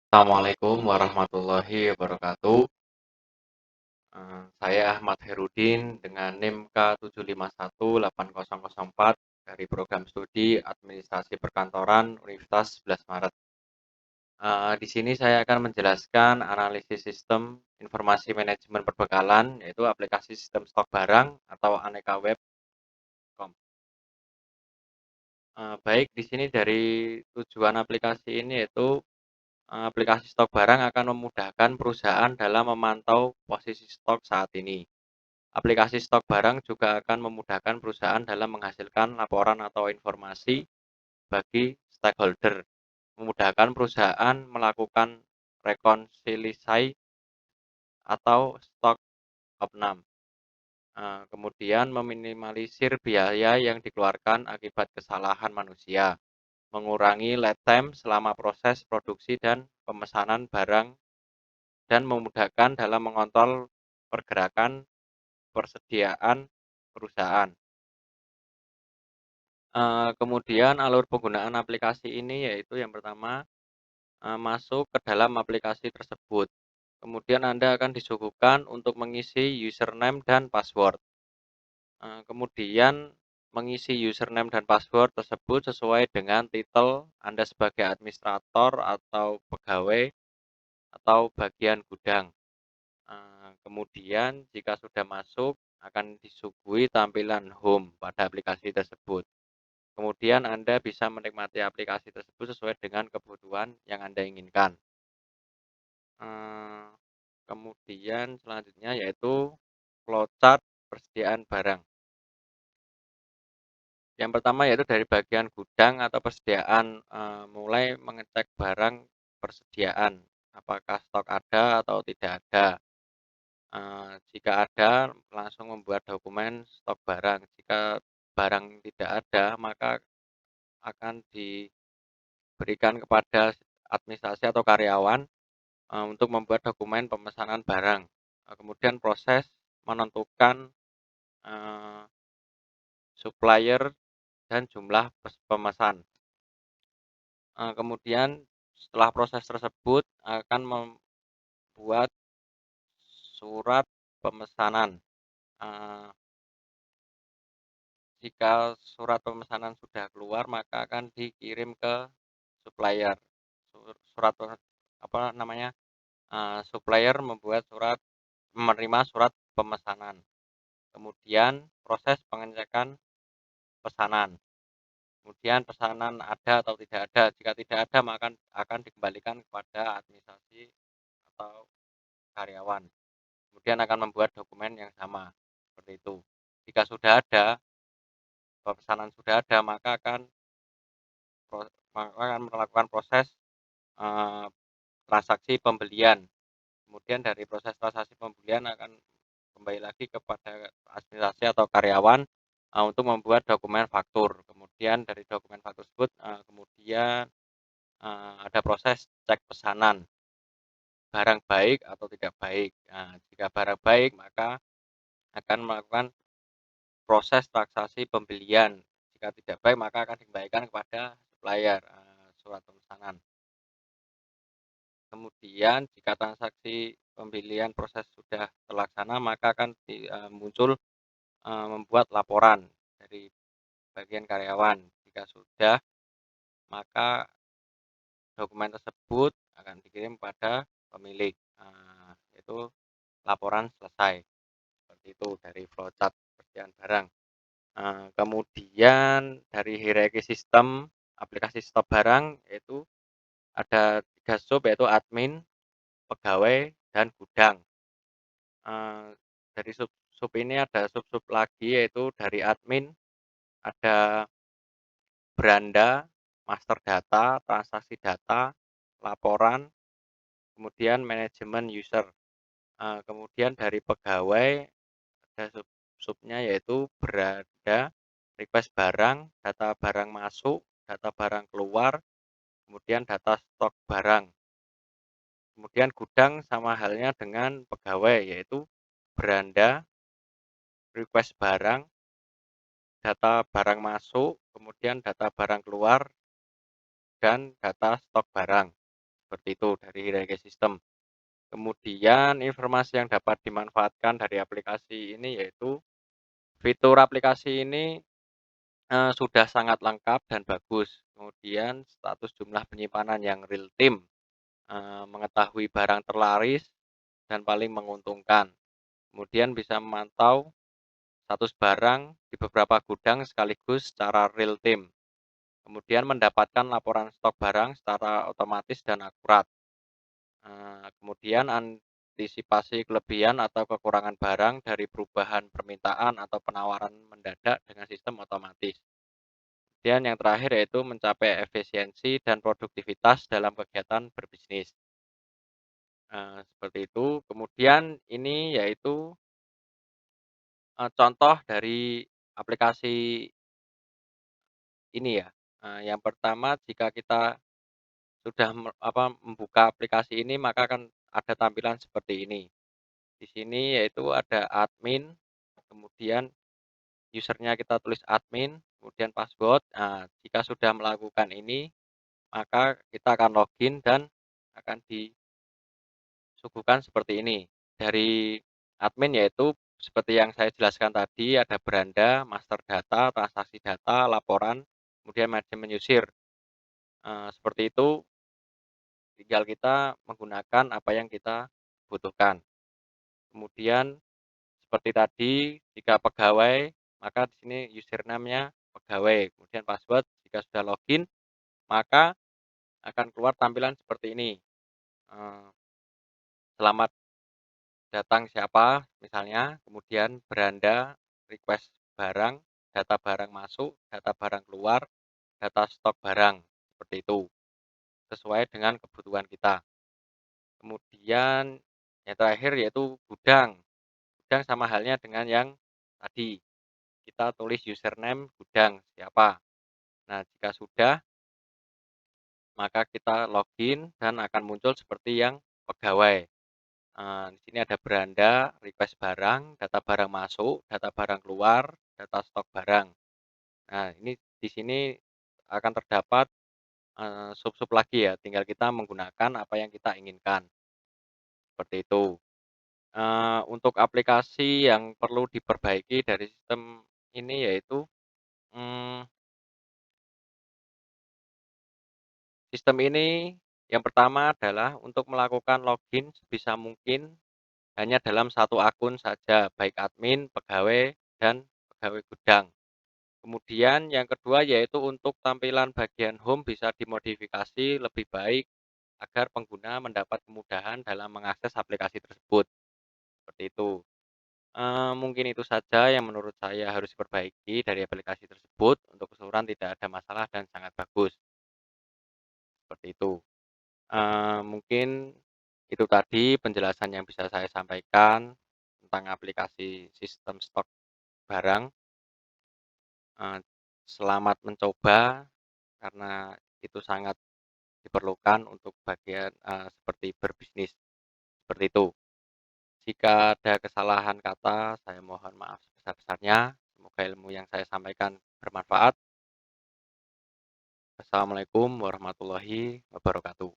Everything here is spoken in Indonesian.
Assalamualaikum warahmatullahi wabarakatuh. Saya Ahmad Herudin dengan NIM K75180004 dari program studi Administrasi Perkantoran Universitas 11 Maret. Di sini saya akan menjelaskan analisis sistem informasi manajemen perbekalan, yaitu aplikasi sistem stok barang atau aneka web.com. Baik, di sini dari tujuan aplikasi ini yaitu aplikasi stok barang akan memudahkan perusahaan dalam memantau posisi stok saat ini. Aplikasi stok barang juga akan memudahkan perusahaan dalam menghasilkan laporan atau informasi bagi stakeholder, memudahkan perusahaan melakukan rekonsiliasi atau stok opnam. Kemudian meminimalisir biaya yang dikeluarkan akibat kesalahan manusia, mengurangi lead time selama proses produksi dan pemesanan barang, dan memudahkan dalam mengontrol pergerakan persediaan perusahaan. Kemudian alur penggunaan aplikasi ini yaitu yang pertama, masuk ke dalam aplikasi tersebut. Kemudian Anda akan disuguhkan untuk mengisi username dan password. Kemudian mengisi username dan password tersebut sesuai dengan titel Anda sebagai administrator atau pegawai atau bagian gudang. Kemudian jika sudah masuk akan disuguhi tampilan home pada aplikasi tersebut. Kemudian Anda bisa menikmati aplikasi tersebut sesuai dengan kebutuhan yang Anda inginkan. Eee, Kemudian selanjutnya yaitu flowchart persediaan barang. Yang pertama yaitu dari bagian gudang atau persediaan, mulai mengecek barang persediaan, apakah stok ada atau tidak ada. Jika ada, langsung membuat dokumen stok barang. Jika barang tidak ada, maka akan diberikan kepada administrasi atau karyawan untuk membuat dokumen pemesanan barang. Kemudian proses menentukan eee, supplier dan jumlah pemesan. Kemudian setelah proses tersebut akan membuat surat pemesanan. Eee, Jika surat pemesanan sudah keluar maka akan dikirim ke supplier. Surat apa namanya, supplier menerima surat pemesanan. Kemudian proses pengecekan pesanan. Kemudian pesanan ada atau tidak ada. Jika tidak ada maka akan dikembalikan kepada administrasi atau karyawan. Kemudian akan membuat dokumen yang sama, seperti itu. Jika sudah ada, pesanan sudah ada, maka akan melakukan proses, eee, transaksi pembelian. Kemudian dari proses transaksi pembelian akan kembali lagi kepada administrasi atau karyawan, untuk membuat dokumen faktur. Kemudian dari dokumen faktur tersebut, kemudian, ada proses cek pesanan, barang baik atau tidak baik. Jika barang baik maka akan melakukan proses transaksi pembelian. Jika tidak baik maka akan dikembalikan kepada supplier, surat pemesanan. Kemudian jika transaksi pembelian proses sudah terlaksana maka akan muncul, membuat laporan dari bagian karyawan. Jika sudah, maka dokumen tersebut akan dikirim pada pemilik, yaitu laporan selesai. Seperti itu dari flowchart persediaan barang. Kemudian dari hierarki sistem aplikasi stok barang yaitu ada 3 sub yaitu admin, pegawai, dan gudang. Dari sub-sub ini ada sub-sub lagi yaitu dari admin ada beranda, master data, transaksi data, laporan, kemudian manajemen user. Kemudian dari pegawai ada sub-subnya yaitu beranda, request barang, data barang masuk, data barang keluar, kemudian data stok barang. Kemudian gudang sama halnya dengan pegawai yaitu beranda, request barang, data barang masuk, kemudian data barang keluar, dan data stok barang. seperti itu dari hierarki sistem. Kemudian informasi yang dapat dimanfaatkan dari aplikasi ini yaitu fitur aplikasi ini, sudah sangat lengkap dan bagus. Kemudian status jumlah penyimpanan yang real time, mengetahui barang terlaris dan paling menguntungkan. Kemudian bisa memantau status barang di beberapa gudang sekaligus secara real time. Kemudian mendapatkan laporan stok barang secara otomatis dan akurat. Kemudian antisipasi kelebihan atau kekurangan barang dari perubahan permintaan atau penawaran mendadak dengan sistem otomatis. Dan yang terakhir yaitu mencapai efisiensi dan produktivitas dalam kegiatan berbisnis. Seperti itu. Kemudian ini yaitu, contoh dari aplikasi ini ya. Yang pertama jika kita sudah membuka aplikasi ini maka akan ada tampilan seperti ini. Di sini yaitu ada admin, kemudian usernya kita tulis admin, kemudian password. Nah, jika sudah melakukan ini, maka kita akan login dan akan disuguhkan seperti ini. Dari admin yaitu seperti yang saya jelaskan tadi, ada beranda, master data, transaksi data, laporan, kemudian manajemen user. Seperti itu, tinggal kita menggunakan apa yang kita butuhkan. Kemudian seperti tadi, jika pegawai, maka di sini username-nya pegawai, kemudian password, jika sudah login, maka akan keluar tampilan seperti ini, eee, selamat datang siapa, misalnya, kemudian beranda, request barang, data barang masuk, data barang keluar, data stok barang, seperti itu, sesuai dengan kebutuhan kita. Kemudian yang terakhir yaitu gudang. Gudang sama halnya dengan yang tadi. Kita tulis username gudang siapa. Nah, jika sudah, maka kita login dan akan muncul seperti yang pegawai. Di sini ada beranda, request barang, data barang masuk, data barang keluar, data stok barang. Nah, ini di sini akan terdapat, sub-sub lagi ya, tinggal kita menggunakan apa yang kita inginkan, seperti itu. Untuk aplikasi yang perlu diperbaiki dari sistem ini yaitu, mmm sistem ini yang pertama adalah untuk melakukan login sebisa mungkin hanya dalam satu akun saja, baik admin, pegawai, dan pegawai gudang. Kemudian yang kedua yaitu untuk tampilan bagian home bisa dimodifikasi lebih baik agar pengguna mendapat kemudahan dalam mengakses aplikasi tersebut, seperti itu. Mungkin itu saja yang menurut saya harus diperbaiki dari aplikasi tersebut, untuk keseluruhan tidak ada masalah dan sangat bagus, seperti itu. Mungkin itu tadi penjelasan yang bisa saya sampaikan tentang aplikasi sistem stok barang. Eee, Selamat mencoba karena itu sangat diperlukan untuk bagian, seperti berbisnis, seperti itu. Jika ada kesalahan kata, saya mohon maaf sebesar-besarnya. Semoga ilmu yang saya sampaikan bermanfaat. Wassalamualaikum warahmatullahi wabarakatuh.